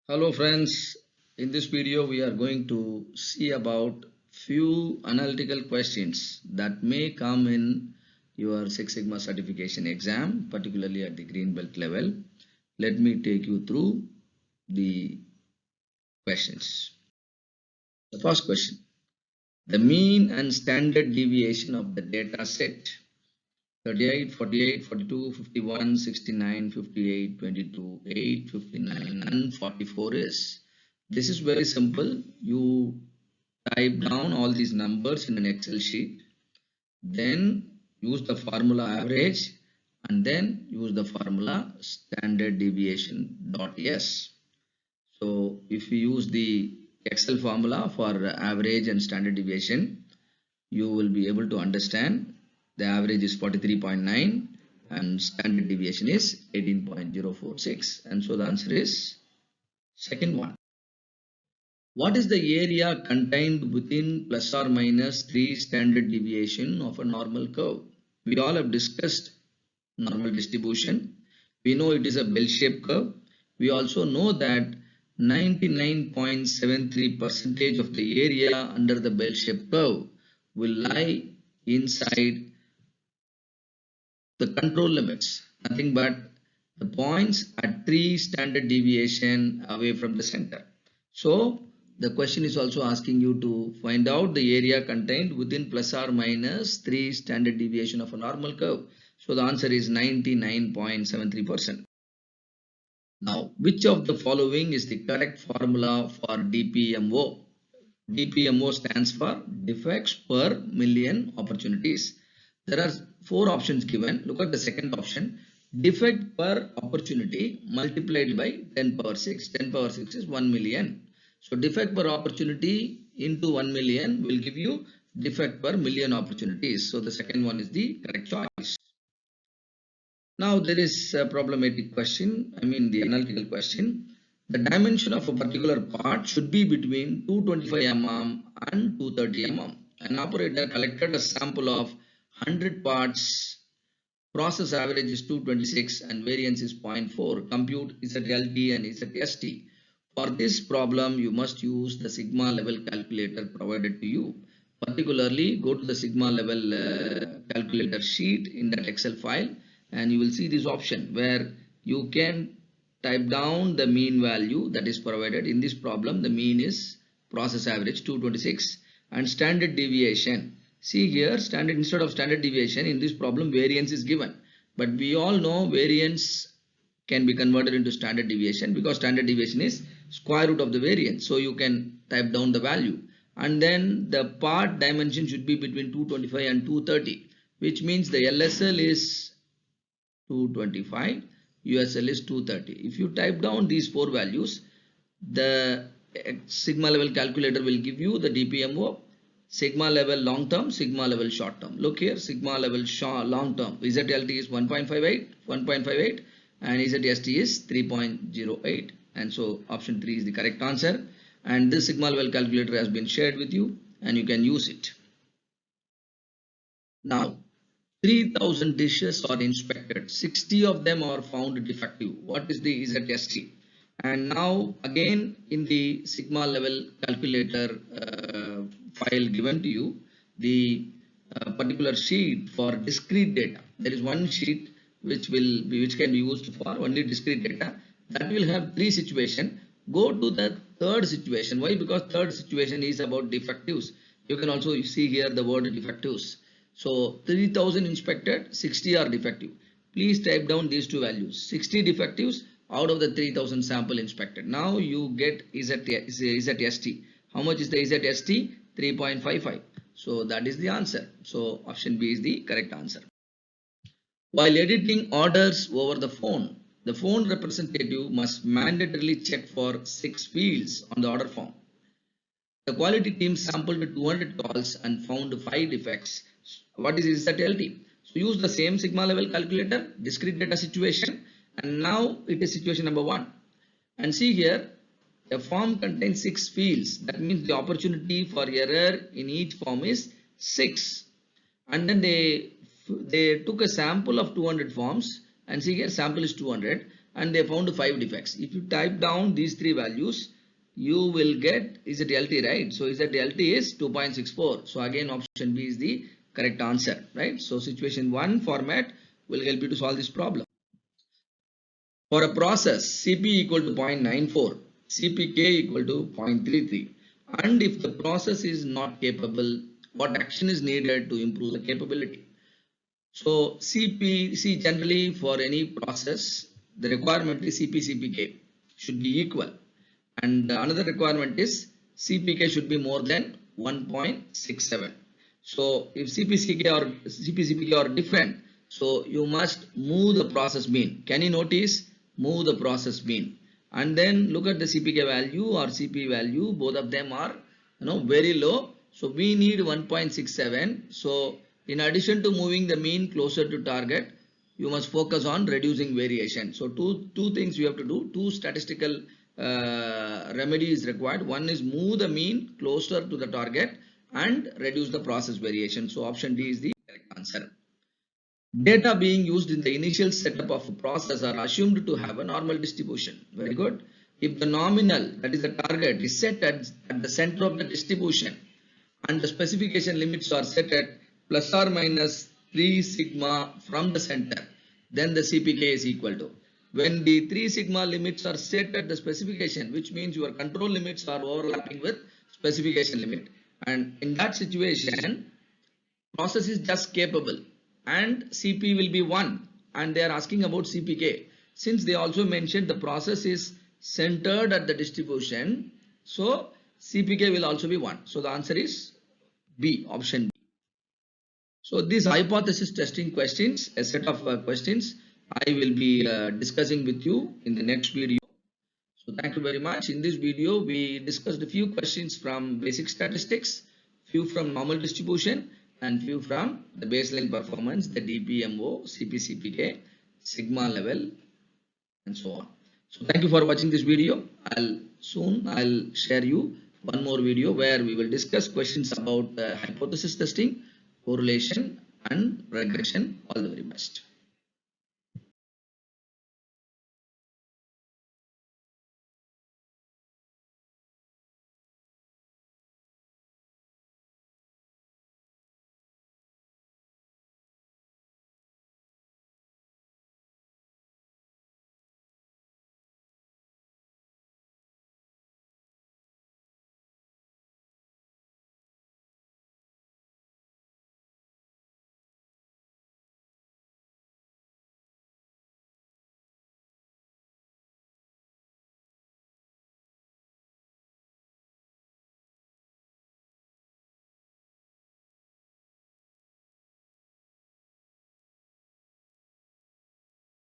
Hello friends, in this video we are going to see about few analytical questions that may come in your Six Sigma certification exam, particularly at the green belt level. Let me take you through the questions. The first question, the mean and standard deviation of the data set 38, 48, 42, 51, 69, 58, 22, 8, 59 and 44 is. This is very simple. You type down all these numbers in an Excel sheet, then use the formula average and then use the formula standard deviation dot s. So if you use the Excel formula for average and standard deviation, you will be able to understand the average is 43.9 and standard deviation is 18.046, and so the answer is second one. What is the area contained within plus or minus 3 standard deviation of a normal curve? We all have discussed normal distribution. We know it is a bell-shaped curve. We also know that 99.73% of the area under the bell-shaped curve will lie inside the control limits, nothing but the points at 3 standard deviation away from the center. So the question is also asking you to find out the area contained within plus or minus 3 standard deviation of a normal curve. So the answer is 99.73%. Now, which of the following is the correct formula for DPMO? DPMO stands for defects per million opportunities. There are 4 options given. Look at the second option. Defect per opportunity multiplied by 10 power 6. 10 power 6 is 1 million. So defect per opportunity into 1 million will give you defect per million opportunities. So the second one is the correct choice. Now there is a problematic question, the analytical question. The dimension of a particular part should be between 225 mm and 230 mm. An operator collected a sample of 100 parts. Process average is 226 and variance is 0.4. Compute ZLT and ZST. For this problem, you must use the sigma level calculator provided to you. Particularly, go to the sigma level calculator sheet in that Excel file, and you will see this option where you can type down the mean value that is provided. In this problem, the mean is process average 226 and standard deviation. See here, instead of standard deviation in this problem variance is given, but we all know variance can be converted into standard deviation because standard deviation is square root of the variance. So you can type down the value, and then the part dimension should be between 225 and 230, which means the LSL is 225, USL is 230. If you type down these 4 values, the sigma level calculator will give you the DPMO, sigma level long term, sigma level short term. Look here, sigma level long term, ZLT is 1.58 and ZST is 3.08, and so option 3 is the correct answer, and this sigma level calculator has been shared with you and you can use it. Now 3000 dishes are inspected, 60 of them are found defective. What is the ZST? And now again in the sigma level calculator file given to you, the particular sheet for discrete data, there is one sheet which can be used for only discrete data, that will have 3 situations. Go to the third situation. Why? Because third situation is about defectives. You can also see here the word defectives. So 3000 inspected, 60 are defective. Please type down these 2 values. 60 defectives out of the 3000 sample inspected. Now you get ZST. How much is the ZST? 3.55. So that is the answer. So option B is the correct answer. While editing orders over the phone representative must mandatorily check for 6 fields on the order form. The quality team sampled 200 calls and found 5 defects. What is ZLT? So use the same sigma level calculator, discrete data situation, and now it is situation number 1. And see here, the form contains 6 fields. That means the opportunity for error in each form is 6. And then they took a sample of 200 forms, and see here sample is 200, and they found 5 defects. If you type down these 3 values, you will get ZLT, right? So ZLT is 2.64. So again option B is the correct answer, right? So situation 1 format will help you to solve this problem. For a process Cp equal to 0.94, Cpk equal to 0.33, and if the process is not capable, what action is needed to improve the capability? So CP, generally for any process, the requirement is CP-CPK should be equal, and another requirement is CPK should be more than 1.67. So if CP-CPK are different, so you must move the process mean. Can you notice? Move the process mean, and then look at the CPK value or CP value. Both of them are very low. So we need 1.67. So in addition to moving the mean closer to target, you must focus on reducing variation. So two things you have to do. Two statistical remedy is required. One is move the mean closer to the target and reduce the process variation. So option D is the correct answer. Data being used in the initial setup of a process are assumed to have a normal distribution. Very good. If the nominal, that is the target, is set at the center of the distribution and the specification limits are set at plus or minus 3 sigma from the center, then the CPK is equal to. When the 3 sigma limits are set at the specification, which means your control limits are overlapping with specification limit, and in that situation process is just capable and CP will be 1, and they are asking about CPK. Since they also mentioned the process is centered at the distribution, so CPK will also be 1. So the answer is B, option B. So these hypothesis testing questions, a set of questions, I will be discussing with you in the next video. So thank you very much. In this video, we discussed a few questions from basic statistics, few from normal distribution, and few from the baseline performance, the DPMO, CP-CPK, sigma level, and so on. So thank you for watching this video. I'll share you one more video where we will discuss questions about hypothesis testing, correlation, and regression. All the very best.